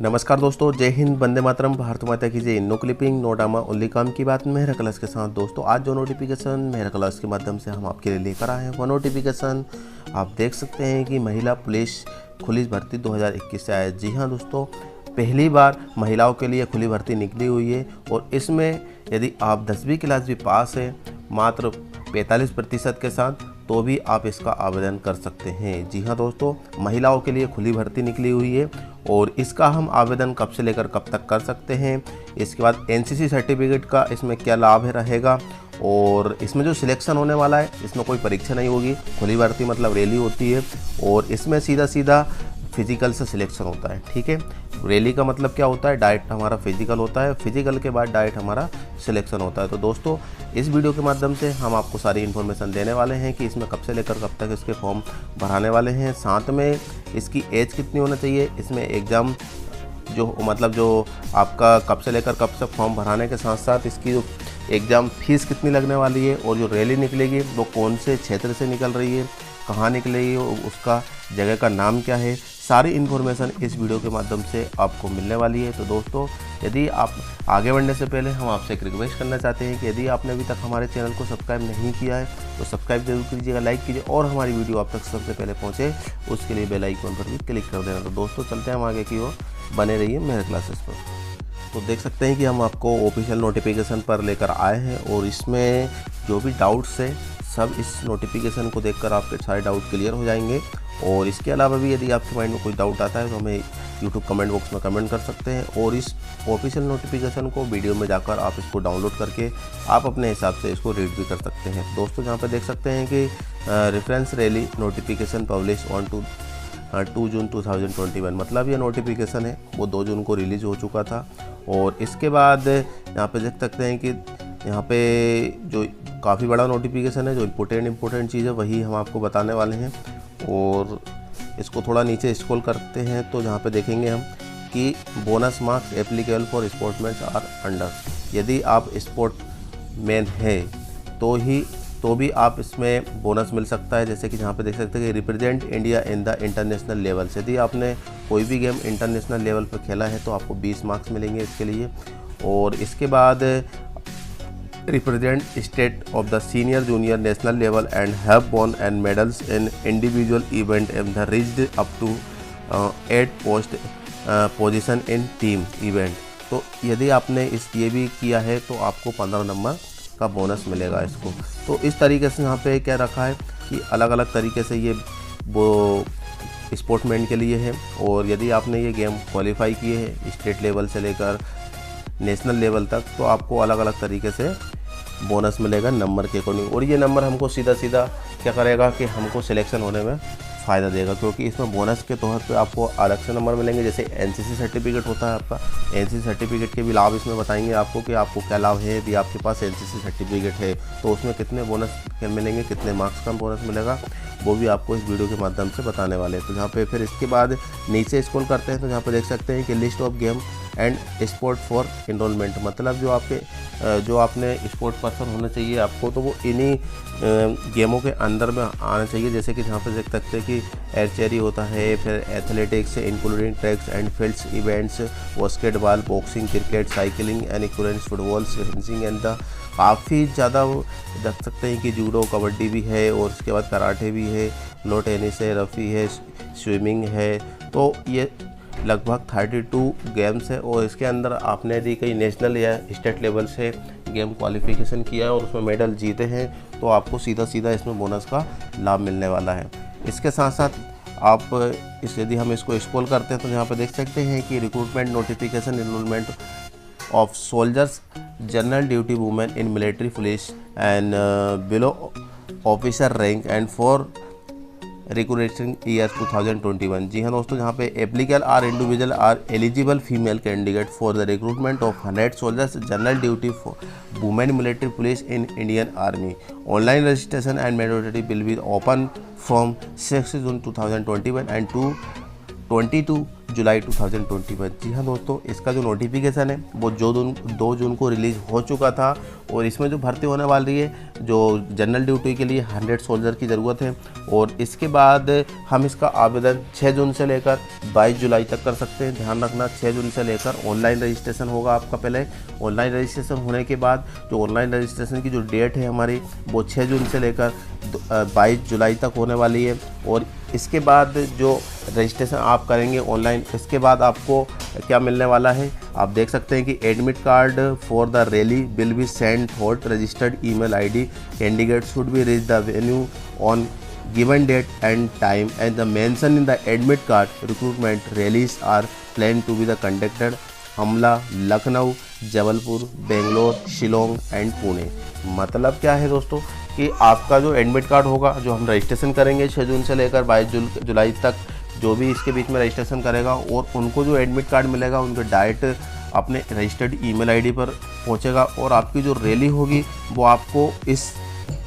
नमस्कार दोस्तों, जय हिंद, वंदे मातरम, भारत माता की जय। No clipping, no drama, only काम की बात मेहरा क्लास के साथ। दोस्तों आज जो नोटिफिकेशन मेहरा क्लास के माध्यम से हम आपके लिए लेकर आए हैं वो नोटिफिकेशन आप देख सकते हैं कि महिला पुलिस खुली भर्ती 2021 से आया है। जी हाँ दोस्तों, पहली बार महिलाओं के लिए खुली भर्ती निकली हुई है और इसमें यदि आप 10वीं क्लास भी पास है मात्र 45% के साथ तो भी आप इसका आवेदन कर सकते हैं। जी हाँ दोस्तों, महिलाओं के लिए खुली भर्ती निकली हुई है और इसका हम आवेदन कब से लेकर कब तक कर सकते हैं। इसके बाद एनसीसी सर्टिफिकेट का इसमें क्या लाभ रहेगा और इसमें जो सिलेक्शन होने वाला है इसमें कोई परीक्षा नहीं होगी। खुली भर्ती मतलब रैली होती है और इसमें सीधा सीधा फिजिकल से सिलेक्शन होता है। ठीक है, रैली का मतलब क्या होता है, डायरेक्ट हमारा फिजिकल होता है, फिजिकल के बाद डायरेक्ट हमारा सिलेक्शन होता है। तो दोस्तों इस वीडियो के माध्यम से हम आपको सारी इन्फॉर्मेशन देने वाले हैं कि इसमें कब से लेकर कब तक इसके फॉर्म भराने वाले हैं, साथ में इसकी एज कितनी होना चाहिए, इसमें एग्ज़ाम जो आपका कब से लेकर कब तक फॉर्म भराने के साथ साथ इसकी जो एग्ज़ाम फीस कितनी लगने वाली है और जो रैली निकलेगी वो कौन से क्षेत्र से निकल रही है, कहाँ निकलेगी, उसका जगह का नाम क्या है, सारी इन्फॉर्मेशन इस वीडियो के माध्यम से आपको मिलने वाली है। तो दोस्तों यदि आप आगे बढ़ने से पहले हम आपसे एक रिक्वेस्ट करना चाहते हैं कि यदि आपने अभी तक हमारे चैनल को सब्सक्राइब नहीं किया है तो सब्सक्राइब जरूर कीजिएगा, लाइक कीजिए और हमारी वीडियो आप तक सबसे पहले पहुँचे उसके लिए बेल आइकन पर भी क्लिक कर देना। तो दोस्तों चलते हैं हम आगे की ओर, बने रहिए मेरे क्लासेस पर। तो देख सकते हैं कि हम आपको ऑफिशियल नोटिफिकेशन पर लेकर आए हैं और इसमें जो भी डाउट्स है सब इस नोटिफिकेशन को देखकर आपके सारे डाउट क्लियर हो जाएंगे। और इसके अलावा भी यदि आपके माइंड में कोई डाउट आता है तो हमें यूट्यूब कमेंट बॉक्स में कमेंट कर सकते हैं और इस ऑफिशियल नोटिफिकेशन को वीडियो में जाकर आप इसको डाउनलोड करके आप अपने हिसाब से इसको रीड भी कर सकते हैं। दोस्तों जहाँ पर देख सकते हैं कि reference rally notification publish on 2 जून 2021, मतलब ये नोटिफिकेशन है वो 2 जून को रिलीज़ हो चुका था। और इसके बाद यहाँ पे देख सकते हैं कि यहाँ पे जो काफ़ी बड़ा नोटिफिकेशन है, जो इम्पोर्टेंट चीज़ है वही हम आपको बताने वाले हैं। और इसको थोड़ा नीचे स्क्रॉल करते हैं तो जहाँ पे देखेंगे हम कि bonus marks applicable for sportsman are under. यदि आप स्पोर्ट्समैन है तो भी आप इसमें बोनस मिल सकता है। जैसे कि जहाँ पे देख सकते हैं कि represent India in the international level, यदि आपने कोई भी गेम इंटरनेशनल लेवल पर खेला है तो आपको 20 मार्क्स मिलेंगे इसके लिए। और इसके बाद represent state of the senior junior national level and have won and medals in individual event and the reached up to 8 position in team event. तो यदि आपने ये भी किया है तो आपको 15 नंबर का बोनस मिलेगा इसको। तो इस तरीके से यहाँ पे क्या रखा है कि अलग अलग तरीके से ये वो स्पोर्ट्समैन के लिए है। और यदि आपने ये गेम क्वालिफाई किए हैं स्टेट लेवल से लेकर नेशनल लेवल तक तो आपको अलग अलग तरीके से बोनस मिलेगा नंबर के अकॉर्डिंग। और ये नंबर हमको सीधा क्या करेगा कि हमको सिलेक्शन होने में फ़ायदा देगा, क्योंकि इसमें बोनस के तौर पे आपको अलग से नंबर मिलेंगे। जैसे एनसीसी सर्टिफिकेट होता है आपका, एनसीसी सर्टिफिकेट के भी लाभ इसमें बताएंगे आपको कि आपको क्या लाभ है। यदि आपके पास एनसीसी सर्टिफिकेट है तो उसमें कितने बोनस मिलेंगे, कितने मार्क्स का बोनस मिलेगा, वो भी आपको इस वीडियो के माध्यम से बताने वाले हैं। तो यहाँ पे फिर इसके बाद नीचे स्क्रॉल करते हैं तो यहाँ पे देख सकते हैं कि list of game and sport for enrolment, मतलब जो आपने स्पोर्ट पर्सन होना चाहिए आपको तो वो इन्हीं गेमों के अंदर में आना चाहिए। जैसे कि यहाँ पे देख सकते हैं कि आर्चरी होता है, फिर athletics including tracks and fields events, basketball, boxing, cricket, cycling and equivalents, football, fencing and the काफ़ी ज़्यादा वो देख सकते हैं कि जूडो, कबड्डी भी है और उसके बाद कराटे भी है, लो टेनिस है, रफ़ी है, स्विमिंग है। तो ये लगभग 32 गेम्स है और इसके अंदर आपने यदि कहीं नेशनल या स्टेट लेवल से गेम क्वालिफिकेशन किया है और उसमें मेडल जीते हैं तो आपको सीधा इसमें बोनस का लाभ मिलने वाला है। इसके साथ साथ आप यदि हम इसको स्क्रॉल करते हैं तो यहाँ पर देख सकते हैं कि recruitment notification enrolment of soldiers, general duty women in military police and below officer rank and for recruiting year 2021। जी हाँ दोस्तों, यहाँ पे applicable are individual are eligible female candidate for the recruitment of 100 soldiers general duty for women military police in Indian Army। Online registration and mandatory will be open from 6 June 2021 and 2 22 जुलाई 2021। जी हाँ दोस्तों, इसका जो notification है वो 2 जून को release हो चुका था और इसमें जो भर्ती होने वाली है, जो जनरल ड्यूटी के लिए 100 सोल्जर की ज़रूरत है और इसके बाद हम इसका आवेदन 6 जून से लेकर 22 जुलाई तक कर सकते हैं। ध्यान रखना, 6 जून से लेकर ऑनलाइन रजिस्ट्रेशन होगा आपका। पहले ऑनलाइन रजिस्ट्रेशन होने के बाद जो ऑनलाइन रजिस्ट्रेशन की जो डेट है हमारी वो 6 जून से लेकर 22 जुलाई तक होने वाली है और इसके बाद जो रजिस्ट्रेशन आप करेंगे ऑनलाइन, इसके बाद आपको क्या मिलने वाला है आप देख सकते हैं कि admit card for the rally will be send thought registered email ID, candidate should be reach the venue on given date and time and the mention in the admit card. Recruitment rallies are planned to be the conducted अमला, Lucknow, Jabalpur, Bangalore, Shillong and Pune. मतलब क्या है दोस्तों कि आपका जो admit card होगा, जो हम रजिस्ट्रेशन करेंगे 6 जून से लेकर 22 जुलाई तक, जो भी इसके बीच में रजिस्ट्रेशन करेगा और उनको जो एडमिट कार्ड मिलेगा उनका डायरेक्ट अपने रजिस्टर्ड ईमेल आईडी पर पहुंचेगा और आपकी जो रैली होगी वो आपको इस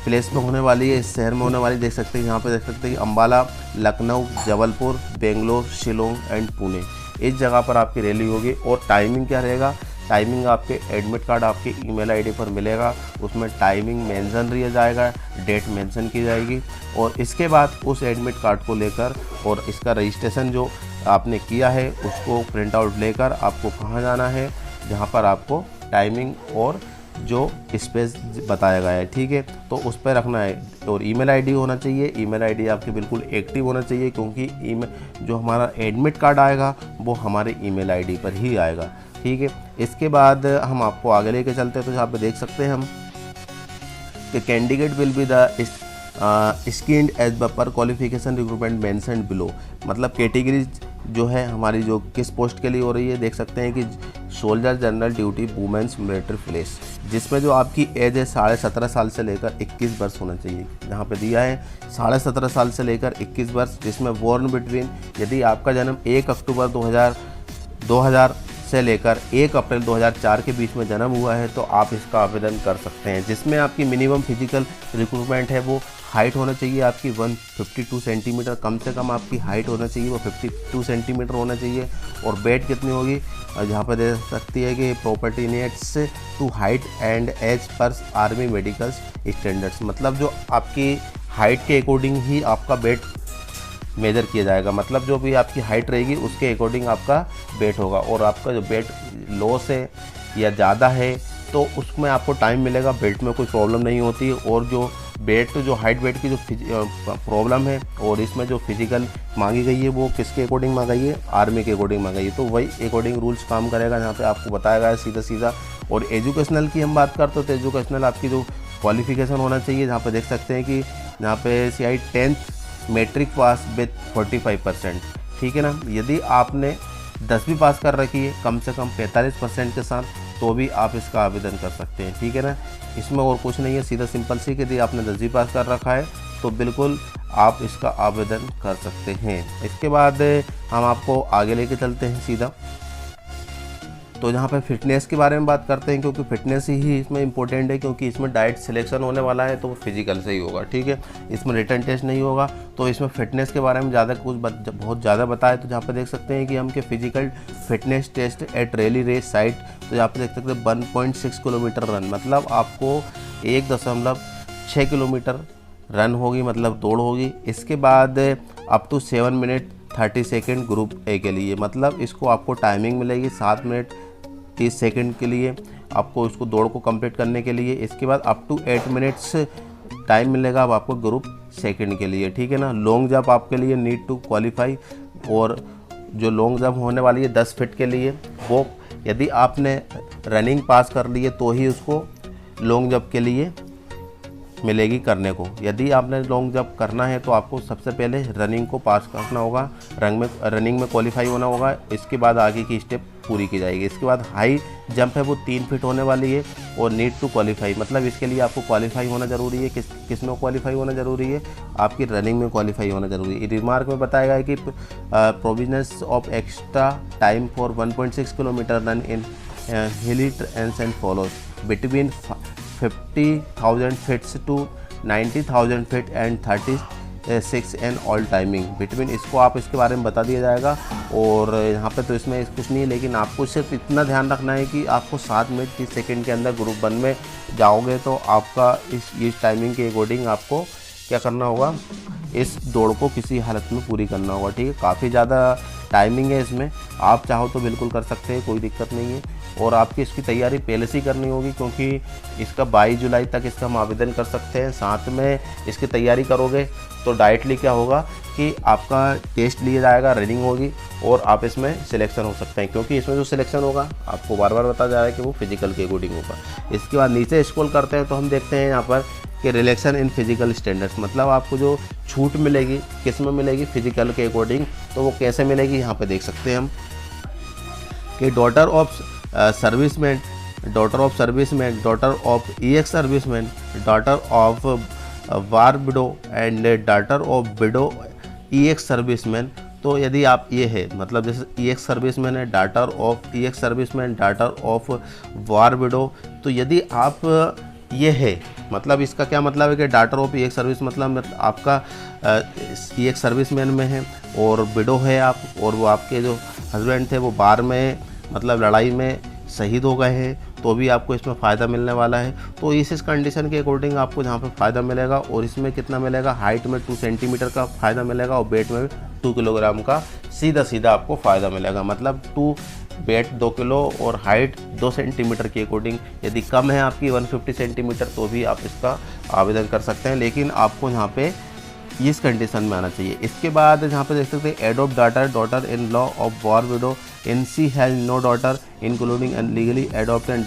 प्लेस में होने वाली है, इस शहर में होने वाली। देख सकते हैं यहाँ पे, देख सकते हैं कि अम्बाला, लखनऊ, जबलपुर, बेंगलोर, शिलोंग एंड पुणे, इस जगह पर आपकी रैली होगी। और टाइमिंग क्या रहेगा, टाइमिंग आपके एडमिट कार्ड आपके ईमेल आईडी पर मिलेगा, उसमें टाइमिंग मेंशन किया जाएगा, डेट मेंशन की जाएगी और इसके बाद उस एडमिट कार्ड को लेकर और इसका रजिस्ट्रेशन जो आपने किया है उसको प्रिंट आउट लेकर आपको कहाँ जाना है, जहाँ पर आपको टाइमिंग और जो स्पेस बताया गया है, ठीक है, तो उस पर रखना है। और ईमेल आईडी होना चाहिए, ईमेल आईडी आपकी बिल्कुल एक्टिव होना चाहिए क्योंकि जो हमारा एडमिट कार्ड आएगा वो हमारे ईमेल आईडी पर ही आएगा, ठीक है। इसके बाद हम आपको आगे लेके चलते हैं, तो यहाँ पे देख सकते हैं हम कि candidate will be the screened as per qualification recruitment mentioned below. मतलब कैटेगरी जो है हमारी जो किस पोस्ट के लिए हो रही है, देख सकते हैं कि soldier general duty women's military police, जिसमें जो आपकी एज है 17.5 साल से लेकर 21 वर्ष होना चाहिए। यहाँ पे दिया है 17.5 साल से लेकर 21 वर्ष, जिसमें बोर्न बिटवीन, यदि आपका जन्म 1 अक्टूबर 2000 से लेकर 1 अप्रैल 2004 के बीच में जन्म हुआ है तो आप इसका आवेदन कर सकते हैं। जिसमें आपकी मिनिमम फिजिकल रिक्रूटमेंट है वो हाइट होना चाहिए आपकी 152 सेंटीमीटर, कम से कम आपकी हाइट होना चाहिए वो 52 सेंटीमीटर होना चाहिए। और वेट कितनी होगी, जहाँ पर दे सकती है कि property needs to height and as per army medical standards. मतलब जो आपकी हाइट के अकॉर्डिंग ही आपका वेट मेजर किया जाएगा, मतलब जो भी आपकी हाइट रहेगी उसके अकॉर्डिंग आपका वेट होगा। और आपका जो वेट लॉस है या ज़्यादा है तो उसमें आपको टाइम मिलेगा, वेट में कोई प्रॉब्लम नहीं होती। और जो वेट, जो हाइट वेट की जो प्रॉब्लम है और इसमें जो फिजिकल मांगी गई है वो किसके अकॉर्डिंग मांगी है, आर्मी के अकॉर्डिंग मांगी है, तो वही अकॉर्डिंग रूल्स काम करेगा, जहाँ पे आपको बताया गया है सीधा सीधा। और एजुकेशनल की हम बात करते हो तो एजुकेशनल आपकी जो क्वालिफिकेशन होना चाहिए, जहाँ पे देख सकते हैं कि यहाँ पे CI 10th matric pass with 45%, ठीक है ना। यदि आपने 10वीं पास कर रखी है कम से कम 45% के साथ तो भी आप इसका आवेदन कर सकते हैं, ठीक है ना। इसमें और कुछ नहीं है, सीधा सिंपल सी कि यदि आपने 10वीं पास कर रखा है तो बिल्कुल आप इसका आवेदन कर सकते हैं। इसके बाद हम आपको आगे लेके चलते हैं सीधा, तो यहाँ पे फिटनेस के बारे में बात करते हैं क्योंकि फिटनेस ही इसमें इंपॉर्टेंट है, क्योंकि इसमें डाइट सिलेक्शन होने वाला है तो वो फिजिकल से ही होगा, ठीक है। इसमें रिटन टेस्ट नहीं होगा, तो इसमें फिटनेस के बारे में बहुत ज़्यादा बताया। तो जहाँ पे देख सकते हैं कि हम के physical fitness test at rally race site, तो यहाँ पे देख सकते हैं 1.6 किलोमीटर रन, मतलब आपको 1.6 किलोमीटर रन होगी, मतलब दौड़ होगी। इसके बाद up to 7 minute 30 second group A के लिए, मतलब इसको आपको टाइमिंग मिलेगी 7 मिनट 30 सेकेंड के लिए आपको इसको दौड़ को कंप्लीट करने के लिए। इसके बाद अप टू 8 मिनट्स टाइम मिलेगा अब आपको ग्रुप सेकंड के लिए, ठीक है ना। लॉन्ग जंप आपके लिए नीड टू क्वालिफाई, और जो लॉन्ग जंप होने वाली है 10 फीट के लिए, वो यदि आपने रनिंग पास कर ली है तो ही उसको लॉन्ग जंप के लिए मिलेगी करने को। यदि आपने लॉन्ग जंप करना है तो आपको सबसे पहले रनिंग को पास करना होगा, रनिंग में क्वालिफाई होना होगा, इसके बाद आगे की स्टेप पूरी की जाएगी। इसके बाद हाई जंप है वो 3 फीट होने वाली है और नीड टू क्वालिफाई, मतलब इसके लिए आपको क्वालिफाई होना ज़रूरी है। किस में क्वालिफाई होना ज़रूरी है, आपकी रनिंग में क्वालिफाई होना ज़रूरी है। रिमार्क में बताया गया है कि provisions of extra time for 1.6 kilometre run in hilly terrains and follows between 50,000 feets to 90,000 feet and 30 6 and all timing between, इसको आप इसके बारे में बता दिया जाएगा। और यहाँ पे तो इसमें कुछ नहीं है, लेकिन आपको सिर्फ इतना ध्यान रखना है कि आपको 7 मिनट 30 सेकंड के अंदर ग्रुप 1 में जाओगे तो आपका इस टाइमिंग के अकॉर्डिंग आपको क्या करना होगा, इस दौड़ को किसी हालत में पूरी करना होगा। ठीक है, काफ़ी ज़्यादा टाइमिंग है इसमें, आप चाहो तो बिल्कुल कर सकते हैं, कोई दिक्कत नहीं है। और आपकी इसकी तैयारी पहले से ही करनी होगी, क्योंकि इसका 22 जुलाई तक इसका हम आवेदन कर सकते हैं। साथ में इसकी तैयारी करोगे तो डायरेक्टली क्या होगा कि आपका टेस्ट लिया जाएगा, रनिंग होगी और आप इसमें सिलेक्शन हो सकते हैं, क्योंकि इसमें जो सिलेक्शन होगा आपको बार बार बताया जा रहा है कि वो फिजिकल के अकॉर्डिंग होगा। इसके बाद नीचे स्क्रॉल करते हैं तो हम देखते हैं यहाँ पर कि रिलैक्सन इन फिजिकल स्टैंडर्ड्स, मतलब आपको जो छूट मिलेगी किस में मिलेगी, फिजिकल के अकॉर्डिंग। तो वो कैसे मिलेगी यहाँ पे देख सकते हैं हम कि daughter of serviceman, daughter of serviceman, daughter of EX serviceman, daughter of war window and daughter of window EX serviceman. तो यदि आप ये है, मतलब जैसे EX सर्विसमैन है, daughter of EX serviceman, daughter of war window, तो यदि आप ये है, मतलब इसका क्या मतलब है कि डॉटर ऑफ EX सर्विस मतलब आपका EX सर्विसमैन में है और विडो है आप, और वो आपके जो हस्बैंड थे वो बार में मतलब लड़ाई में शहीद हो गए हैं, तो भी आपको इसमें फ़ायदा मिलने वाला है। तो इस कंडीशन के अकॉर्डिंग आपको जहाँ पे फ़ायदा मिलेगा, और इसमें कितना मिलेगा, हाइट में 2 सेंटीमीटर का फ़ायदा मिलेगा और वेट में 2 किलोग्राम का सीधा आपको फ़ायदा मिलेगा। मतलब वेट 2 किलो और हाइट 2 सेंटीमीटर के अकॉर्डिंग। यदि कम है आपकी 150 सेंटीमीटर तो भी आप इसका आवेदन कर सकते हैं, लेकिन आपको यहाँ पे इस कंडीशन में आना चाहिए। इसके बाद यहाँ पे देख सकते हैं adopt daughter in law of war widow in she has no daughter including and legally adopted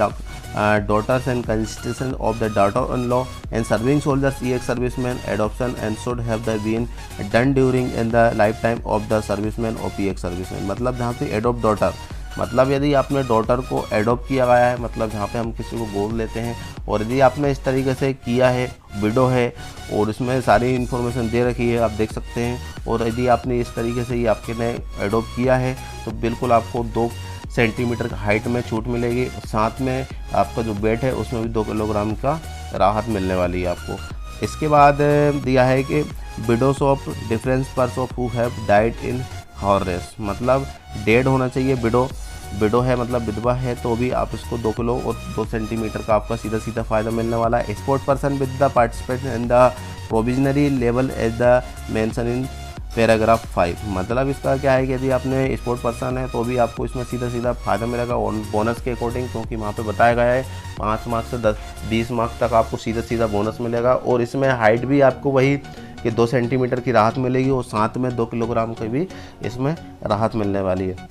daughters and constitution of the daughter-in-law and serving soldiers EX servicemen adoption and should have been done during in the lifetime of the serviceman of EX serviceman। मतलब जहाँ पे adopt daughter, मतलब यदि आपने daughter को adopt किया गया है, मतलब जहाँ पे हम किसी को गोद लेते हैं, और यदि आपने इस तरीके से किया है, विडो है और इसमें सारी इन्फॉर्मेशन दे रखी है आप देख सकते हैं, और यदि आपने इस तरीके से ही आपके ने एडोप्ट किया है तो बिल्कुल आपको 2 सेंटीमीटर का हाइट में छूट मिलेगी। साथ में आपका जो वेट है उसमें भी 2 किलोग्राम का राहत मिलने वाली है आपको। इसके बाद दिया है कि widows of difference purse of who have died in horse, मतलब डेड होना चाहिए विडो है मतलब विधवा है, तो भी आप इसको 2 किलो और 2 सेंटीमीटर का आपका सीधा फ़ायदा मिलने वाला है। Sport person with the participate in the provisionary level as the mention in paragraph 5, मतलब इसका क्या है कि यदि आपने स्पोर्ट पर्सन है तो भी आपको इसमें सीधा फ़ायदा मिलेगा और बोनस के अकॉर्डिंग, क्योंकि वहाँ पे बताया गया है 5 मार्क्स से 20 मार्क्स तक आपको सीधा बोनस मिलेगा। और इसमें हाइट भी आपको वही कि 2 सेंटीमीटर की राहत मिलेगी और साथ में 2 किलोग्राम की भी इसमें राहत मिलने वाली है।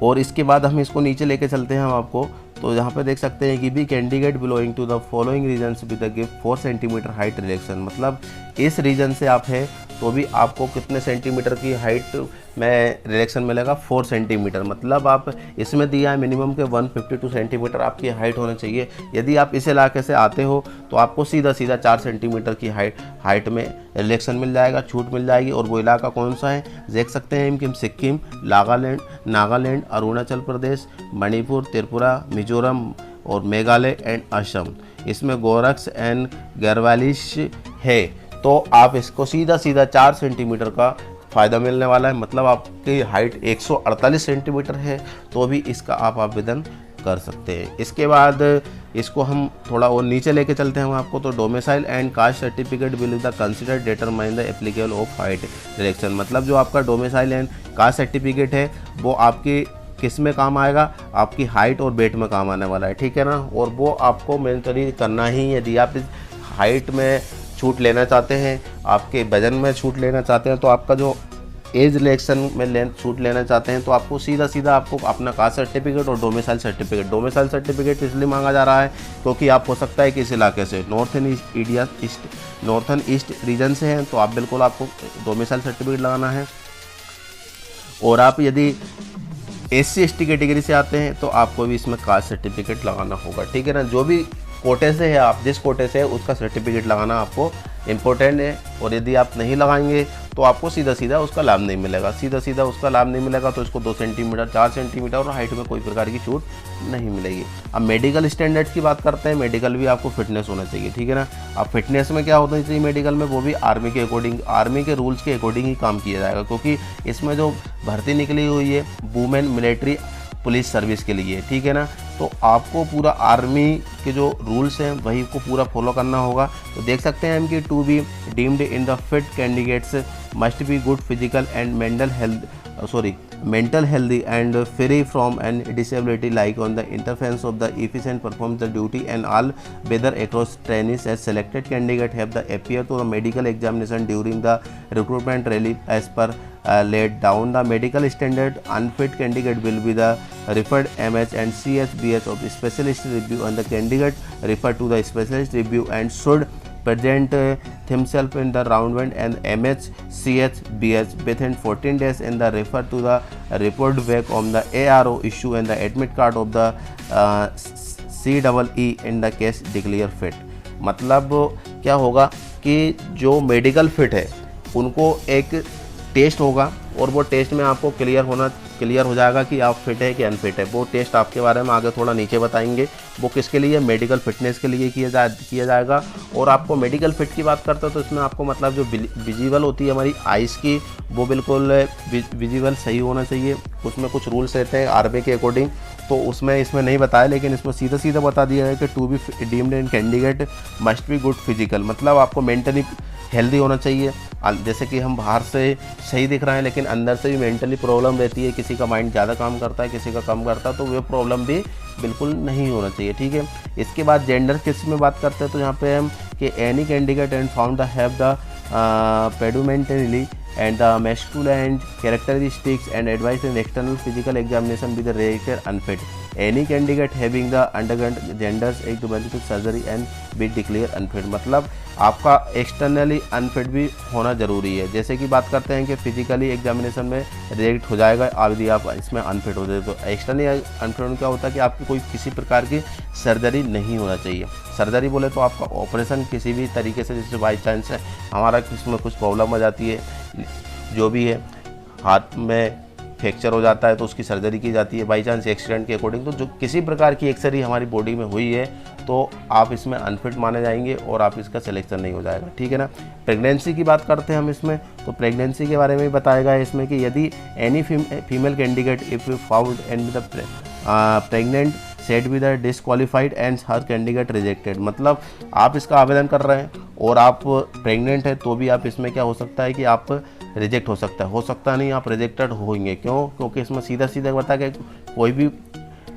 और इसके बाद हम इसको नीचे लेके चलते हैं हम आपको, तो यहाँ पे देख सकते हैं कि भी candidate belonging to the following regions with the give 4 centimetre height relaxation, मतलब इस रीजन से आप है तो भी आपको कितने सेंटीमीटर की हाइट में रिलेक्शन मिलेगा, 4 सेंटीमीटर। मतलब आप इसमें दिया है मिनिमम के 152 सेंटीमीटर आपकी हाइट होना चाहिए। यदि आप इस इलाके से आते हो तो आपको सीधा 4 सेंटीमीटर की हाइट में रिलेक्शन मिल जाएगा, छूट मिल जाएगी। और वो इलाका कौन सा है देख सकते हैं कि सिक्किम, नागालैंड, अरुणाचल प्रदेश, मणिपुर, त्रिपुरा, मिजोरम और मेघालय एंड असम। इसमें गोरक्स एंड गढ़वालिश है, तो आप इसको सीधा 4 सेंटीमीटर का फ़ायदा मिलने वाला है। मतलब आपकी हाइट 148 सेंटीमीटर है तो भी इसका आप आवेदन कर सकते हैं। इसके बाद इसको हम थोड़ा और नीचे लेके चलते हैं हम आपको, तो domicile and caste certificate will the consider determine the applicable of height relaxation, मतलब जो आपका डोमिसाइल एंड कास्ट सर्टिफिकेट है वो आपकी किस में काम आएगा, आपकी हाइट और वेट में काम आने वाला है, ठीक है ना। और वो आपको मैंडेटरी करना ही, यदि आप इस हाइट में छूट लेना चाहते हैं, आपके वजन में छूट लेना चाहते हैं, तो आपका जो एज रिलेक्शन में छूट लेना चाहते हैं, तो आपको सीधा आपको अपना कास्ट सर्टिफिकेट और डोमिसाइल सर्टिफिकेट इसलिए मांगा जा रहा है क्योंकि आप हो सकता है कि इस इलाके से नॉर्थन ईस्ट रीजन से हैं, तो आप बिल्कुल आपको डोमिसाइल सर्टिफिकेट लगाना है। और आप यदि SC ST कैटेगरी से आते हैं तो आपको भी इसमें कास्ट सर्टिफिकेट लगाना होगा, ठीक है ना। जो भी कोटे से है, आप जिस कोटे से है उसका सर्टिफिकेट लगाना आपको इम्पोर्टेंट है। और यदि आप नहीं लगाएंगे तो आपको सीधा सीधा उसका लाभ नहीं मिलेगा। सीधा सीधा उसका लाभ नहीं मिलेगा तो इसको 2 सेंटीमीटर 4 सेंटीमीटर और हाइट में कोई प्रकार की छूट नहीं मिलेगी। अब मेडिकल स्टैंडर्ड्स की बात करते हैं। मेडिकल भी आपको फिटनेस होना चाहिए, ठीक है ना। अब फिटनेस में क्या होना चाहिए मेडिकल में, वो भी आर्मी के अकॉर्डिंग, आर्मी के रूल्स के अकॉर्डिंग ही काम किया जाएगा, क्योंकि इसमें जो भर्ती निकली हुई है वुमेन मिलिट्री पुलिस सर्विस के लिए, ठीक है ना। तो आपको पूरा आर्मी के जो रूल्स हैं वही को पूरा फॉलो करना होगा। तो देख सकते हैं हम कि to be deemed in the fit candidates must be good physical and mental healthy and free from an disability like on the interference of the efficient perform the duty and all whether across trainees as selected candidate have the appear to the medical examination during the recruitment rally as per laid down the medical standard. Unfit candidate will be the referred MH and CHBH of specialist review and the candidate referred to the specialist review and should present himself in the round 1 and MH CHBH within 14 days and the refer to the report back on the ARO issue and the admit card of the CEE in the case declare fit। मतलब क्या होगा कि जो medical fit है उनको एक test होगा और वो टेस्ट में आपको क्लियर हो जाएगा कि आप फिट है कि अनफिट है। वो टेस्ट आपके बारे में आगे थोड़ा नीचे बताएंगे। वो किसके लिए, मेडिकल फिटनेस के लिए किया जाएगा। और आपको मेडिकल फिट की बात करते हो तो इसमें आपको मतलब जो विजिबल होती है हमारी आइज़ की, वो बिल्कुल विजिबल सही होना चाहिए। उसमें कुछ रूल्स रहते हैं आर्मी के अकॉर्डिंग, तो इसमें नहीं बताया, लेकिन इसमें सीधा सीधा बता दिया है कि to be deemed in candidate must be good physical, मतलब आपको मेंटली हेल्दी होना चाहिए। जैसे कि हम बाहर से सही दिख रहे हैं लेकिन अंदर से भी मेंटली प्रॉब्लम रहती है, किसी का माइंड ज़्यादा काम करता है किसी का कम करता है, तो वो प्रॉब्लम भी बिल्कुल नहीं होना चाहिए, ठीक है। इसके बाद जेंडर किस में बात करते हैं तो यहाँ पे हम कि any candidate and found the have the predominantly and the masculine characteristics and advice in external physical examination with the rated unfit. Any candidate having the undergone genders एक benefit surgery and be declare unfit, मतलब आपका externally unfit भी होना ज़रूरी है। जैसे कि बात करते हैं कि फिजिकली एग्जामिनेशन में रिजेक्ट हो जाएगा यदि आप इसमें अनफिट हो जाए, तो एक्सटर्नली अनफिट क्या होता है कि आपकी कोई किसी प्रकार की सर्जरी नहीं होना चाहिए। सर्जरी बोले तो आपका ऑपरेशन किसी भी तरीके से, जैसे बाई चांस है हमारा इसमें कुछ प्रॉब्लम आ जाती है, जो भी है हाथ में फ्रैक्चर हो जाता है तो उसकी सर्जरी की जाती है बाई चांस एक्सीडेंट के अकॉर्डिंग। तो जो किसी प्रकार की एक्सरे हमारी बॉडी में हुई है तो आप इसमें अनफिट माने जाएंगे और आप इसका सिलेक्शन नहीं हो जाएगा, ठीक है ना। प्रेगनेंसी की बात करते हैं हम इसमें, तो प्रेगनेंसी के बारे में बताया गया है इसमें कि यदि any female candidate if found and the pregnant set with disqualified and her candidate rejected, मतलब आप इसका आवेदन कर रहे हैं और आप प्रेग्नेंट है तो भी आप इसमें क्या हो सकता है कि आप रिजेक्ट हो सकता नहीं, आप रिजेक्टेड होंगे। क्यों? क्योंकि इसमें सीधा सीधा बता के कोई भी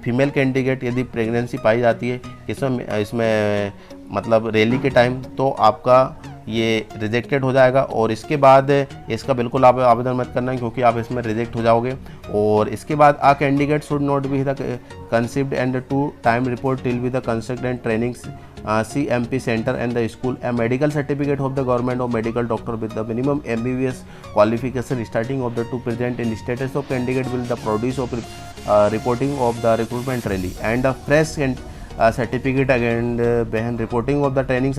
फीमेल कैंडिडेट यदि प्रेगनेंसी पाई जाती है इसमें मतलब रैली के टाइम, तो आपका ये रिजेक्टेड हो जाएगा और इसके बाद इसका बिल्कुल आप आवेदन मत करना क्योंकि आप इसमें रिजेक्ट हो जाओगे। और इसके बाद a candidate should not be the conceived and to time report till be the consultant training CMP center and the school a medical certificate of the government of medical doctor with the minimum MBBS qualification starting of the to present in status of candidate will the produce of reporting of the recruitment rally and a fresh certificate and behind reporting of the training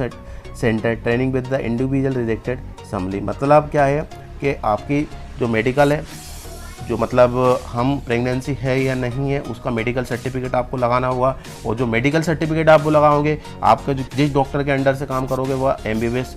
center training with the individual rejected summary। मतलब क्या है कि आपकी जो medical है, जो मतलब हम प्रेगनेंसी है या नहीं है उसका मेडिकल सर्टिफिकेट आपको लगाना होगा। और जो मेडिकल सर्टिफिकेट आप लगाओगे, आपका जो जिस डॉक्टर के अंडर से काम करोगे वह MBBS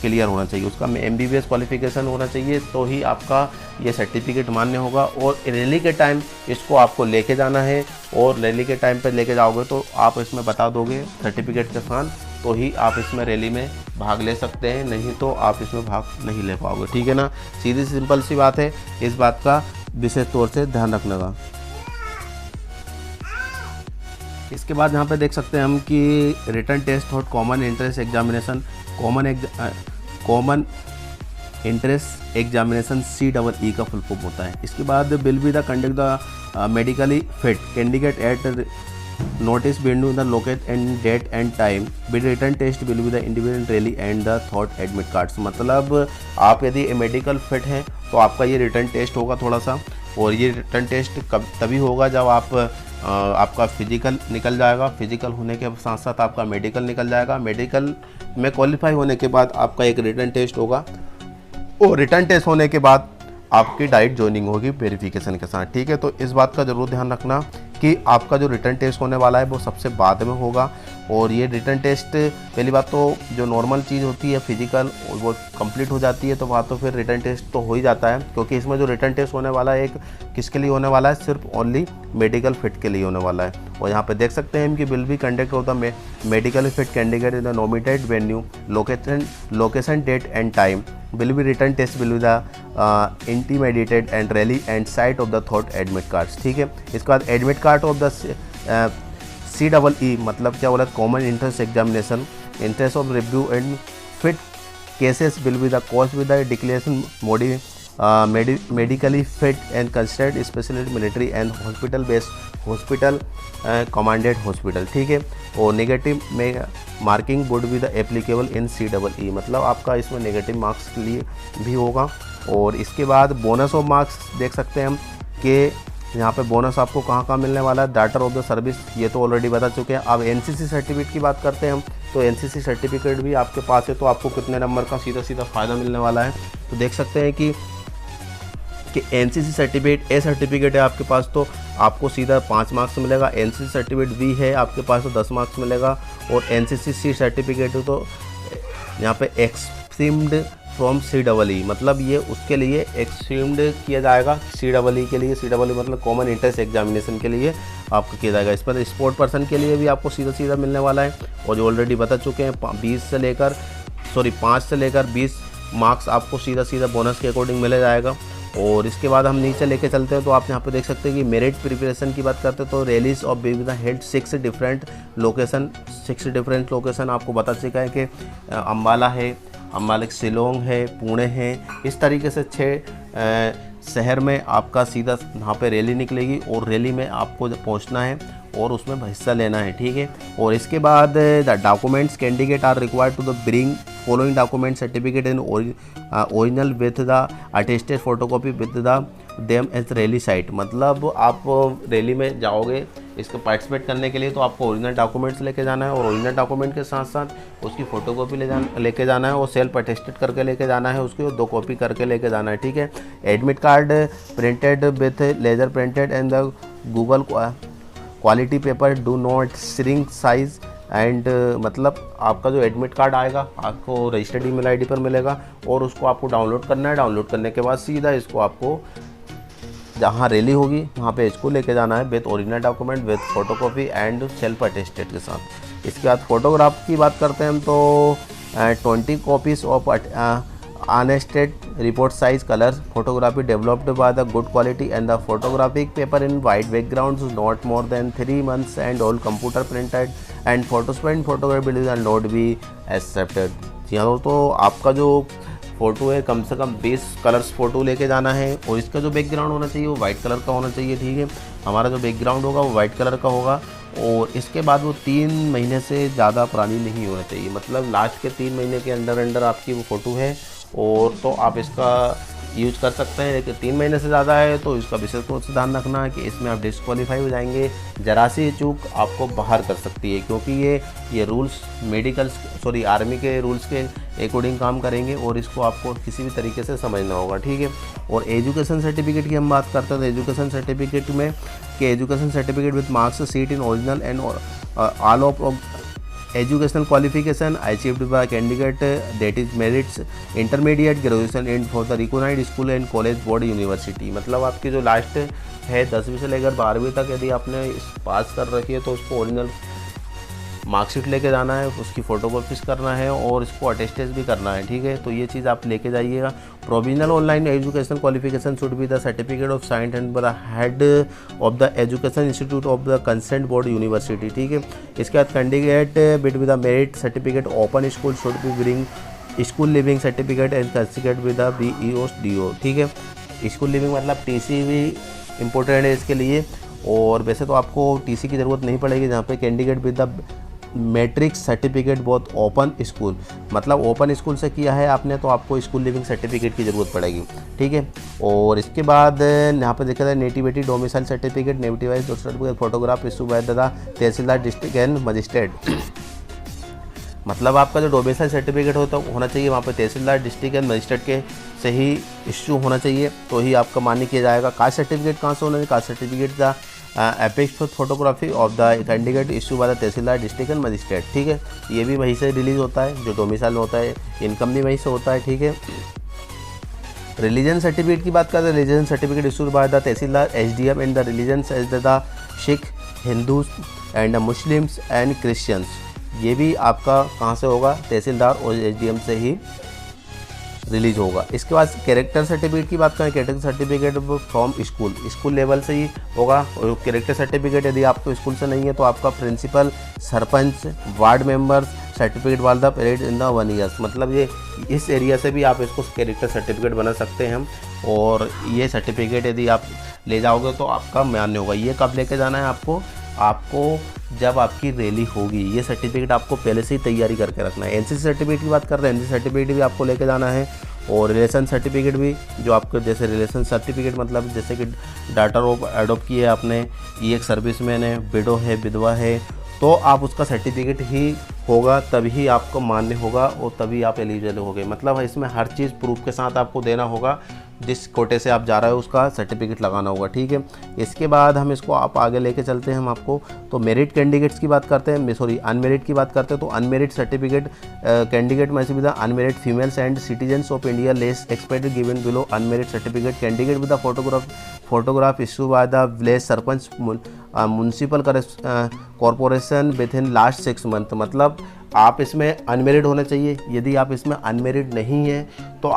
क्लियर होना चाहिए, उसका MBBS क्वालिफिकेशन होना चाहिए, तो ही आपका ये सर्टिफिकेट मान्य होगा। और रैली के टाइम इसको आपको लेके जाना है और रैली के टाइम पर लेके जाओगे तो आप इसमें बता दोगे सर्टिफिकेट के साथ, तो ही आप इसमें रैली में भाग ले सकते हैं, नहीं तो आप इसमें भाग नहीं ले पाओगे, ठीक है ना। सीधी सिंपल सी बात है, इस बात का विशेष तौर से ध्यान रखने का। इसके बाद यहाँ पे देख सकते हैं हम कि रिटन टेस्ट और common entrance examination, common entrance examination CEE का फुल फॉर्म होता है। इसके बाद will be the conduct the medically fit candidate at notice window the locate and date and time with return test will be the individual rally and the thought admit cards। मतलब आप यदि medical fit हैं तो आपका ये written test होगा थोड़ा सा, और ये रिटर्न टेस्ट तभी होगा जब आपका फिजिकल निकल जाएगा, फिजिकल होने के साथ साथ आपका मेडिकल निकल जाएगा, मेडिकल में क्वालिफाई होने के बाद आपका एक रिटर्न टेस्ट होगा और रिटर्न टेस्ट होने के बाद आपकी डायरेक्ट ज्वाइनिंग होगी वेरिफिकेशन के साथ, ठीक है। तो इस बात का ज़रूर ध्यान रखना कि आपका जो रिटर्न टेस्ट होने वाला है वो सबसे बाद में होगा। और ये रिटर्न टेस्ट पहली बात तो जो नॉर्मल चीज़ होती है फिजिकल वो कंप्लीट हो जाती है, तो वहाँ तो फिर रिटर्न टेस्ट तो हो ही जाता है, क्योंकि इसमें जो रिटर्न टेस्ट होने वाला है एक किसके लिए होने वाला है, सिर्फ ओनली मेडिकल फिट के लिए होने वाला है। और यहाँ पे देख सकते हैं कि will be conduct of the medical fit candidate in the nominated venue location date and time will be written test will be the intimidated and rally and site of the thought admit cards, ठीक है। इसके बाद admit card of the CEE मतलब क्या बोला, common entrance examination interest of review and fit cases will be the cost with the declaration medically fit and considered specialist military and hospital based hospital commanded hospital, ठीक है। और negative में marking would be the applicable in CEE मतलब आपका इसमें negative marks के लिए भी होगा। और इसके बाद बोनस ऑफ मार्क्स देख सकते हैं हम कि यहाँ पे बोनस आपको कहाँ मिलने वाला है, डाटर ऑफ द सर्विस ये तो ऑलरेडी बता चुके हैं। अब NCC सर्टिफिकेट की बात करते हैं हम, तो NCC सर्टिफिकेट भी आपके पास है तो आपको कितने नंबर का सीधा फ़ायदा मिलने वाला है। तो देख सकते हैं कि NCC सर्टिफिकेट ए सर्टिफिकेट है आपके पास तो आपको सीधा 5 मार्क्स मिलेगा, NCC सर्टिफिकेट बी है आपके पास तो 10 मार्क्स मिलेगा, और NCC सी सर्टिफिकेट तो यहाँ पे एक्सट्रीम्ड फ्रॉम CEE मतलब ये उसके लिए एक्सट्रीम्ड किया जाएगा CEE के लिए, CEE मतलब कॉमन एंट्रेंस एग्जामिनेशन के लिए आपको किया जाएगा। इस पर स्पोर्ट पर्सन के लिए भी आपको सीधा मिलने वाला है, और जो ऑलरेडी बता चुके हैं 5 से लेकर 20 मार्क्स आपको सीधा बोनस के अकॉर्डिंग मिल जाएगा। और इसके बाद हम नीचे लेके चलते हैं तो आप यहाँ पे देख सकते हैं कि मेरिट प्रिपरेशन की बात करते हैं तो rallies of with head 6 different location आपको बता चुका है कि अम्बाला है, अम्बाला शिलोंग है, पुणे है, इस तरीके से 6 शहर में आपका सीधा यहाँ पे रैली निकलेगी और रैली में आपको पहुँचना है और उसमें हिस्सा लेना है, ठीक है। और इसके बाद the documents candidate are required to the bring following document certificate in original with the attested photocopy with the them as rally site मतलब आप रैली में जाओगे इसको पार्टिसिपेट करने के लिए तो आपको ओरिजिनल डॉक्यूमेंट्स लेके जाना है, और ओरिजिनल डॉक्यूमेंट के साथ साथ उसकी फ़ोटोकॉपी लेके जाना है और सेल्फ अटेस्टेड करके लेके जाना है, उसकी 2 कॉपी करके लेके जाना है, ठीक है। Admit card printed with laser printed and the Google quality paper do not shrink size and मतलब आपका जो एडमिट कार्ड आएगा आपको रजिस्टर्ड ईमेल आईडी पर मिलेगा और उसको आपको डाउनलोड करना है। डाउनलोड करने के बाद सीधा इसको आपको जहाँ रैली होगी वहाँ पे इसको लेके जाना है with original document with photocopy and self attested के साथ। इसके बाद फोटोग्राफ की बात करते हैं हम तो 20 copies of unstated report size colours photography developed by the good quality and the photographic paper in white background not more than 3 months and all computer printed and photography will not be accepted. यहाँ तो आपका जो photo है कम से कम 20 colours photo लेके जाना है और इसका जो बैकग्राउंड होना चाहिए वो वाइट कलर का होना चाहिए, ठीक है। हमारा जो बैकग्राउंड होगा वो वाइट कलर का होगा और इसके बाद वो 3 महीने से ज़्यादा पुरानी नहीं होना चाहिए, मतलब लास्ट के 3 महीने के अंदर आपकी वो फ़ोटो है और तो आप इसका यूज कर सकते हैं। लेकिन 3 महीने से ज़्यादा है तो इसका विशेष तौर से ध्यान रखना है कि इसमें आप डिस्क्वालीफाई हो जाएंगे, जरा सी चूक आपको बाहर कर सकती है, क्योंकि ये रूल्स आर्मी के रूल्स के अकॉर्डिंग काम करेंगे और इसको आपको किसी भी तरीके से समझना होगा, ठीक है। और एजुकेशन सर्टिफिकेट की हम बात करते हैं तो एजुकेशन सर्टिफिकेट में education certificate with marks seat in original and all of educational qualification achieved by candidate that is merits intermediate graduation and for the recognized school and college board university मतलब आपकी जो last है 10वीं से लेकर 12वीं तक यदि आपने पास कर रखी है तो उसको ओरिजिनल मार्कशीट लेके जाना है, उसकी फ़ोटोकॉपीज करना है और इसको अटेस्टेज भी करना है, ठीक है। तो ये चीज़ आप लेके जाइएगा। Provisional online education qualification should be the certificate of science and the head of the education institute of the consent board university, ठीक है। इसके बाद candidate with the merit certificate open school should be bring school leaving certificate and certificate with the BEO, ठीक है। School living मतलब TC भी important है इसके लिए, और वैसे तो आपको TC की ज़रूरत नहीं पड़ेगी जहाँ पे candidate with the matric certificate बहुत ओपन स्कूल मतलब ओपन स्कूल से किया है आपने तो आपको स्कूल लिविंग सर्टिफिकेट की ज़रूरत पड़ेगी, ठीक है। और इसके बाद यहाँ पर देखा जाए nativity domicile certificate native wise certificate photograph issue bye the tehsildar district and magistrate मतलब आपका जो डोमिसाइल सर्टिफिकेट होता होना चाहिए वहाँ पर तहसीलदार डिस्ट्रिक्ट एंड मजिस्ट्रेट के से ही इश्यू होना चाहिए, तो ही आपका मान्य किया जाएगा। कास्ट सर्टिफिकेट कहाँ से होना चाहिए? Caste certificate the epic photography of the candidate issue bye the tehsildar district and magistrate, ठीक है। ये भी वहीं से रिलीज़ होता है, जो डोमिसाइल में होता है। इनकम भी वहीं से होता है, ठीक है। रिलीजन सर्टिफिकेट की बात करें, religion certificate issued by the tehsildar SDM in the religions as the Sikh, Hindus and Muslims and Christians. ये भी आपका कहाँ से होगा? तहसीलदार और एसडीएम से ही रिलीज होगा। इसके बाद कैरेक्टर सर्टिफिकेट की बात करें, character certificate from school level से ही होगा। और कैरेक्टर सर्टिफिकेट यदि आपको स्कूल से नहीं है तो आपका principal, sarpanch, ward members certificate wall the period in the 1 years, मतलब ये इस एरिया से भी आप इसको कैरेक्टर सर्टिफिकेट बना सकते हैं हम। और ये सर्टिफिकेट यदि आप ले जाओगे तो आपका मान्य होगा। ये कब लेके जाना है आपको जब आपकी रैली होगी। ये सर्टिफिकेट आपको पहले से ही तैयारी करके रखना है। एनसीसी सर्टिफिकेट की बात कर रहे हैं, एनसीसी सर्टिफिकेट भी आपको लेके जाना है। और रिलेशन सर्टिफिकेट भी, जो आपको जैसे रिलेशन सर्टिफिकेट मतलब जैसे कि डाटर ऑफ एडॉप्ट किए आपने, ये एक सर्विसमैन है, विडो है, विधवा है, तो आप उसका सर्टिफिकेट ही होगा, तभी आपको मान्य होगा और तभी आप एलिजिबल होगे। मतलब इसमें हर चीज़ प्रूफ के साथ आपको देना होगा, जिस कोटे से आप जा रहे हो उसका सर्टिफिकेट लगाना होगा, ठीक है। इसके बाद हम इसको आप आगे लेके चलते हैं हम आपको। तो मेरिट कैंडिडेट्स की बात करते हैं, सॉरी अनमेरिट की बात करते हैं। तो अनमेरिट सर्टिफिकेट कैंडिडेट में से भी the unmarried females and citizens of India less expected given below unmarried certificate candidate with the photograph issue by the village sarpanch municipal corporation with in last 6 month. मतलब आप इसमें अनमेरिड होना चाहिए। यदि आप इसमें अनमेरिड नहीं हैं तो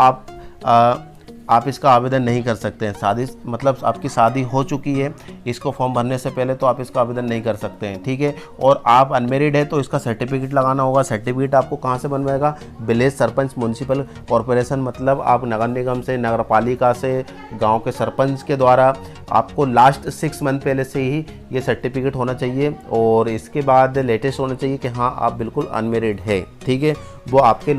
आप इसका आवेदन नहीं कर सकते हैं। शादी मतलब आपकी शादी हो चुकी है, इसको फॉर्म भरने से पहले तो आप इसका आवेदन नहीं कर सकते हैं, ठीक है। और आप अनमेरिड है तो इसका सर्टिफिकेट लगाना होगा। सर्टिफिकेट आपको कहाँ से बनवाएगा? विलेज सरपंच म्यूनसिपल कॉरपोरेशन, मतलब आप नगर निगम से, नगर पालिका से, गाँव के सरपंच के द्वारा आपको लास्ट 6 मंथ पहले से ही ये सर्टिफिकेट होना चाहिए। और इसके बाद लेटेस्ट होना चाहिए कि हाँ आप बिल्कुल अनमेरिड है, ठीक है। वो आपके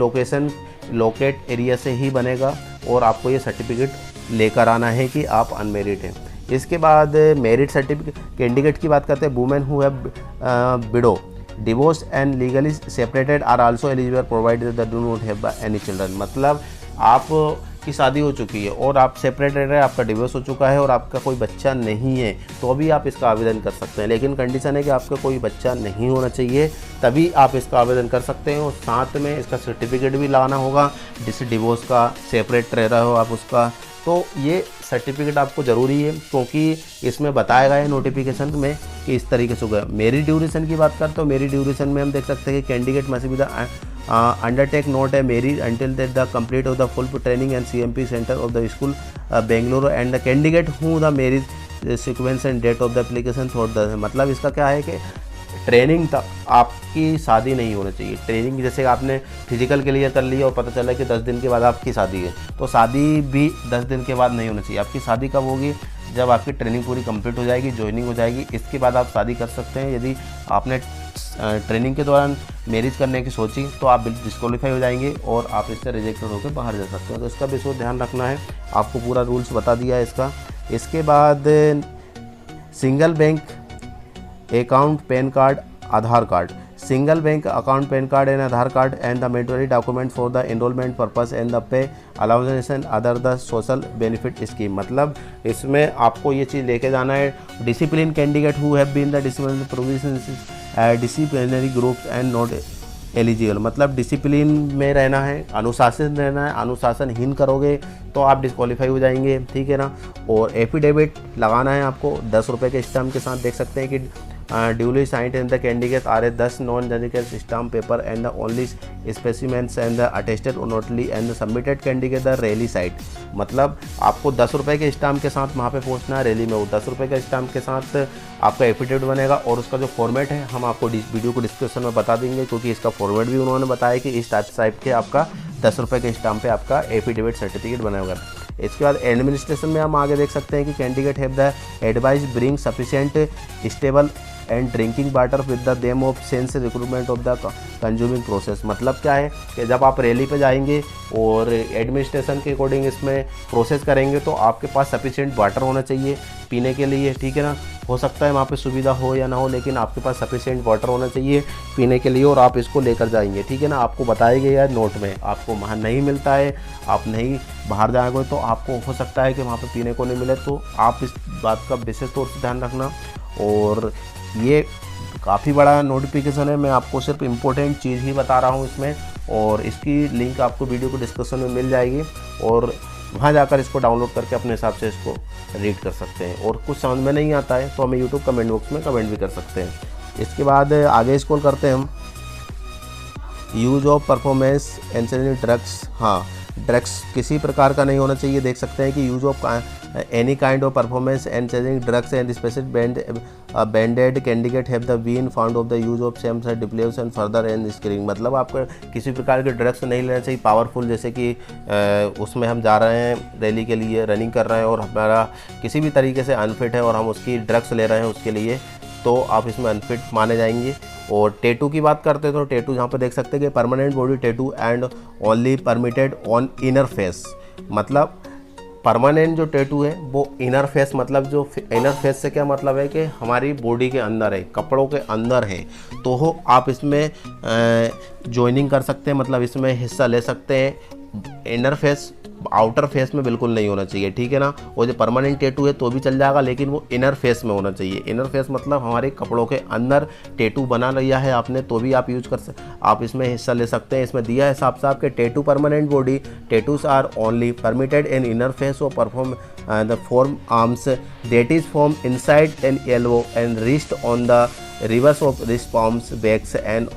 लोकेट एरिया से ही बनेगा और आपको ये सर्टिफिकेट लेकर आना है कि आप अनमेरिड हैं। इसके बाद मेरिट सर्टिफिकेट कैंडिडेट की बात करते हैं। Women who have widow, divorce and legally separated are also eligible provided that do not have any children. मतलब आप की शादी हो चुकी है और आप सेपरेटेड है, आपका डिवोर्स हो चुका है और आपका कोई बच्चा नहीं है, तो अभी आप इसका आवेदन कर सकते हैं। लेकिन कंडीशन है कि आपका कोई बच्चा नहीं होना चाहिए, तभी आप इसका आवेदन कर सकते हैं। और साथ में इसका सर्टिफिकेट भी लाना होगा, जिससे डिवोर्स का, सेपरेट रह रहे हो आप उसका, तो ये सर्टिफिकेट आपको ज़रूरी है, क्योंकि इसमें बताया गया है नोटिफिकेशन में कि इस तरीके से होगा। मेरी ड्यूरेशन की बात करते हो, मेरी ड्यूरेशन में हम देख सकते हैं कि candidate must be the undertake not a married until that the complete of the full training and CMP center of the school Bangalore and the candidate who the marriage sequence and date of the application for the, मतलब इसका क्या है कि training तक आपकी शादी नहीं होना चाहिए। ट्रेनिंग जैसे आपने फिजिकल क्लियर कर लिया और पता चला कि 10 दिन के बाद आपकी शादी है, तो शादी भी 10 दिन के बाद नहीं होना चाहिए। आपकी शादी कब होगी? जब आपकी ट्रेनिंग पूरी कंप्लीट हो जाएगी, ज्वाइनिंग हो जाएगी, इसके बाद आप शादी कर सकते हैं। यदि आपने ट्रेनिंग के दौरान मैरिज करने की सोची तो आप डिस्क्वालीफाई हो जाएंगे और आप इससे रिजेक्टेड होकर बाहर जा सकते हैं। तो इसका भी इसको ध्यान रखना है, आपको पूरा रूल्स बता दिया है इसका। इसके बाद single bank account, PAN card, Aadhaar card, single bank account, PAN card and Aadhaar card and the mandatory document for the enrolment purpose and the pay allowance and other the social benefit scheme. मतलब इसमें आपको ये चीज़ लेके जाना है। Discipline candidate who have been the discipline provision disciplinary groups and not eligible, मतलब discipline में रहना है, अनुशासन रहना है। अनुशासनहीन करोगे तो आप डिस्क्वालीफाई हो जाएंगे, ठीक है ना। और एफिडेविट लगाना है आपको 10 रुपये के स्टैम्प के साथ। देख सकते हैं कि duly signed and the candidates are 10 non-generic stamp paper and the only specimens and the attested notary and the submitted candidate the rally site। मतलब आपको 10 रुपये के स्टाम्प के साथ वहाँ पे पहुँचना है रैली में। वो 10 रुपये के स्टाम्प के साथ आपका एफिडेविट बनेगा और उसका जो फॉर्मेट है हम आपको वीडियो को डिस्क्रिप्शन में बता देंगे, क्योंकि इसका फॉर्मेट भी उन्होंने बताया कि इस टाइप के आपका 10 रुपये के स्टाम्प पे आपका एफिडेविट सर्टिफिकेट बनेगा। इसके बाद एडमिनिस्ट्रेशन में हम आगे देख सकते हैं कि candidate have the advice bring sufficient stable and drinking water with the them of sense recruitment of the consuming process. मतलब क्या है कि जब आप रैली पे जाएंगे और एडमिनिस्ट्रेशन के अकॉर्डिंग इसमें प्रोसेस करेंगे तो आपके पास सफिशिएंट वाटर होना चाहिए पीने के लिए, ठीक है ना। हो सकता है वहाँ पे सुविधा हो या ना हो, लेकिन आपके पास सफिशिएंट वाटर होना चाहिए पीने के लिए और आप इसको लेकर जाएंगे, ठीक है ना। आपको बताया गया है नोट में, आपको वहाँ नहीं मिलता है, आप नहीं बाहर जाएंगे तो आपको हो सकता है कि वहाँ पे पीने को नहीं मिले, तो आप इस बात का विशेष तौर से ध्यान रखना। और ये काफ़ी बड़ा नोटिफिकेशन है, मैं आपको सिर्फ इम्पोर्टेंट चीज़ ही बता रहा हूँ इसमें, और इसकी लिंक आपको वीडियो को डिस्क्रिप्शन में मिल जाएगी और वहाँ जाकर इसको डाउनलोड करके अपने हिसाब से इसको रीड कर सकते हैं। और कुछ समझ में नहीं आता है तो हमें यूट्यूब कमेंट बॉक्स में कमेंट भी कर सकते हैं। इसके बाद आगे स्क्रॉल करते हैं हम, use of performance ancillary drugs. हाँ, ड्रग्स किसी प्रकार का नहीं होना चाहिए। देख सकते हैं कि use of any kind of performance ancillary drugs and specific banded candidate have the been found of the use of same side depletion further and screening. मतलब आपको किसी प्रकार के ड्रग्स नहीं लेना चाहिए पावरफुल, जैसे कि उसमें हम जा रहे हैं रैली के लिए, रनिंग कर रहे हैं और हमारा किसी भी तरीके से अनफिट है और हम उसकी ड्रग्स ले रहे हैं उसके लिए, तो आप इसमें अनफिट माने जाएंगे। और टैटू की बात करते हैं तो टैटू यहाँ पे देख सकते हैं कि permanent body tattoo and only permitted on inner face. मतलब परमानेंट जो टैटू है वो इनर फेस, मतलब जो इनर फेस से क्या मतलब है कि हमारी बॉडी के अंदर है, कपड़ों के अंदर है, तो हो आप इसमें ज्वाइनिंग कर सकते हैं, मतलब इसमें हिस्सा ले सकते हैं। इनर फेस आउटर फेस में बिल्कुल नहीं होना चाहिए, ठीक है ना। वो जो परमानेंट टैटू है तो भी चल जाएगा, लेकिन वो इनर फेस में होना चाहिए। इनर फेस मतलब हमारे कपड़ों के अंदर टैटू बना लिया है आपने तो भी आप यूज कर आप इसमें हिस्सा ले सकते हैं। इसमें दिया है साफ साफ के tattoo permanent body tattoos are only permitted in inner face और perform the form arms that is form inside and elbow and wrist on the reverse of wrist palms backs and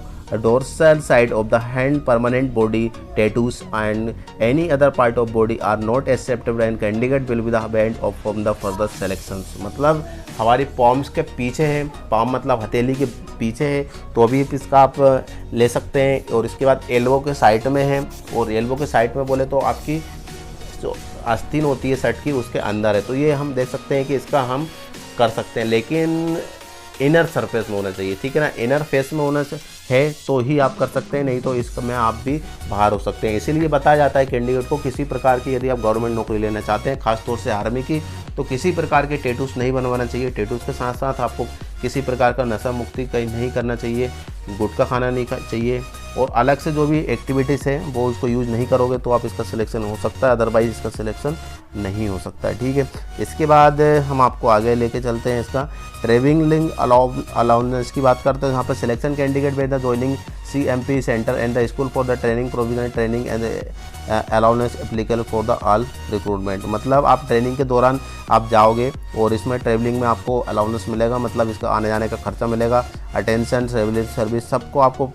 dorsal side of the hand. Permanent body tattoos and any other part of body are not acceptable and candidate will be the banned of from the further selections। मतलब हमारी पॉम्स के पीछे है, पॉम मतलब हथेली के पीछे है तो भी इसका आप ले सकते हैं। और इसके बाद एल्बो के साइड में है, और एल्बो के साइड में बोले तो आपकी जो आस्तीन होती है शर्ट की उसके अंदर है, तो ये हम देख सकते हैं कि इसका हम कर सकते हैं, लेकिन इनर सरफेस में होना चाहिए, ठीक है ना। इनर फेस में होना है तो ही आप कर सकते हैं, नहीं तो इसमें आप भी बाहर हो सकते हैं। इसीलिए बताया जाता है कैंडिडेट को किसी प्रकार की, यदि आप गवर्नमेंट नौकरी लेना चाहते हैं खासतौर से आर्मी की, तो किसी प्रकार के टैटूज नहीं बनवाना चाहिए। टैटूज के साथ साथ आपको किसी प्रकार का नशा मुक्ति कहीं नहीं करना चाहिए, गुटखा खाना नहीं चाहिए, और अलग से जो भी एक्टिविटीज़ है वो उसको यूज़ नहीं करोगे तो आप इसका सिलेक्शन हो सकता है, अदरवाइज इसका सिलेक्शन नहीं हो सकता है, ठीक है। इसके बाद हम आपको आगे लेके चलते हैं इसका ट्रेवलिंग अलाउंस की बात करते हैं। यहाँ पर selection candidate by the joining CMP centre and the school for the training provisional training and allowance applicable for the all recruitment. मतलब आप ट्रेनिंग के दौरान आप जाओगे और इसमें ट्रेवलिंग में आपको अलाउंस मिलेगा, मतलब इसका आने जाने का खर्चा मिलेगा, अटेंशन ट्रेवलिंग सर्विस सबको आपको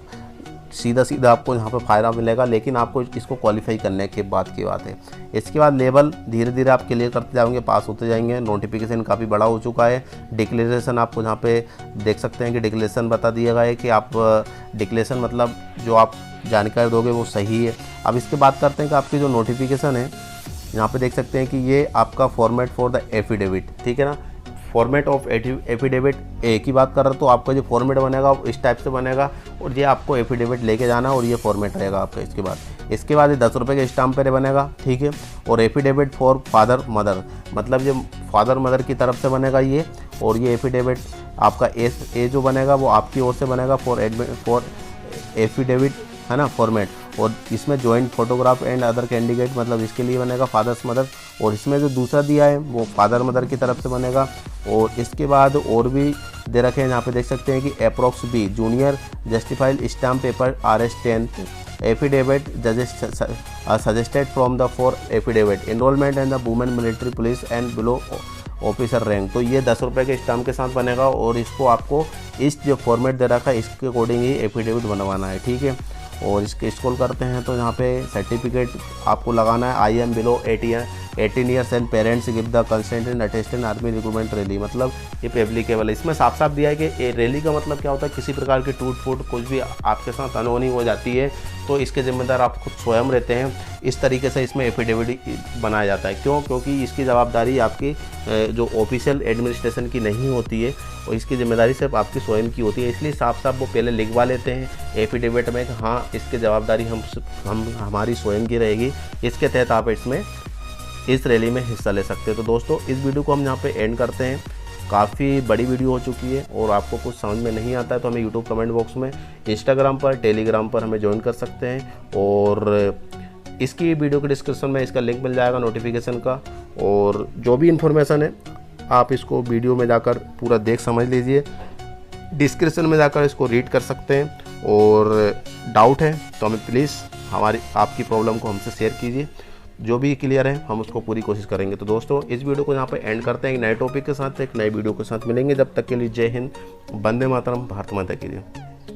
सीधा आपको यहाँ पर फ़ायदा मिलेगा, लेकिन आपको इसको क्वालिफाई करने के बाद की बात है। इसके बाद लेवल धीरे धीरे आप क्लियर करते जाएंगे, पास होते जाएंगे। नोटिफिकेशन काफ़ी बड़ा हो चुका है। डिक्लेरेशन आपको यहाँ पे देख सकते हैं कि डिक्लेरेशन बता दिया गया है कि आप डिक्लेरेशन मतलब जो आप जानकारी दोगे वो सही है। अब इसके बात करते हैं कि आपकी जो नोटिफिकेशन है यहाँ पे देख सकते हैं कि ये आपका फॉर्मेट फॉर द एफिडेविट, ठीक है ना। फॉर्मेट ऑफ एफिडेविट एक ही बात कर रहा, तो आपका जो फॉर्मेट बनेगा वो इस टाइप से बनेगा और ये आपको एफिडेविट लेके जाना और ये फॉर्मेट रहेगा आपका। इसके बाद ये 10 रुपये के स्टाम्प पे बनेगा, ठीक है। और एफिडेविट फॉर फादर मदर, मतलब ये फादर मदर की तरफ से बनेगा ये, और ये एफिडेविट आपका ए जो बनेगा वो आपकी ओर से बनेगा फॉर एफिडेविट, है ना, फॉर्मेट। और इसमें joint photograph and other candidate, मतलब इसके लिए बनेगा फादर्स मदर। और इसमें जो दूसरा दिया है वो फादर मदर की तरफ से बनेगा। और इसके बाद और भी दे रखे हैं, यहाँ पे देख सकते हैं कि approx B junior justified stamp paper RS10 affidavit suggested from the for affidavit enrolment and the women military police and below officer rank. तो ये 10 रुपये के स्टाम्प के साथ बनेगा और इसको आपको इस जो फॉर्मेट दे रखा है इसके अकॉर्डिंग ही एफिडेविट बनवाना है, ठीक है। और इसके स्क्रॉल करते हैं तो यहाँ पे सर्टिफिकेट आपको लगाना है I am below 18 years and parents give the consent and attested army recruitment rally. मतलब ये एप्लीकेबल है। इसमें साफ साफ दिया है कि रैली का मतलब क्या होता है, किसी प्रकार की टूट फूट कुछ भी आपके साथ अनहोनी हो जाती है तो इसके जिम्मेदार आप खुद स्वयं रहते हैं। इस तरीके से इसमें एफिडेविट बनाया जाता है। क्यों? क्योंकि इसकी जवाबदारी आपकी जो ऑफिशियल एडमिनिस्ट्रेशन की नहीं होती है और इसकी जिम्मेदारी सिर्फ आपकी स्वयं की होती है। इसलिए साफ साफ वो पहले लिखवा लेते हैं एफिडेविट में कि हाँ इसकी जवाबदारी हम हमारी स्वयं की रहेगी। इसके तहत आप इसमें इस रैली में हिस्सा ले सकते हैं। तो दोस्तों इस वीडियो को हम यहाँ पे एंड करते हैं काफ़ी बड़ी वीडियो हो चुकी है और आपको कुछ समझ में नहीं आता है तो हमें यूट्यूब कमेंट बॉक्स में, इंस्टाग्राम पर, टेलीग्राम पर हमें ज्वाइन कर सकते हैं। और इसकी वीडियो के डिस्क्रिप्शन में इसका लिंक मिल जाएगा नोटिफिकेशन का, और जो भी इन्फॉर्मेशन है आप इसको वीडियो में जाकर पूरा देख समझ लीजिए, डिस्क्रिप्शन में जाकर इसको रीड कर सकते हैं। और डाउट है तो हमें प्लीज़ आपकी प्रॉब्लम को हमसे शेयर कीजिए, जो भी क्लियर है हम उसको पूरी कोशिश करेंगे। तो दोस्तों इस वीडियो को यहाँ पे एंड करते हैं, एक नए टॉपिक के साथ, एक नई वीडियो के साथ मिलेंगे। जब तक के लिए जय हिंद, वंदे मातरम, भारत माता की जय।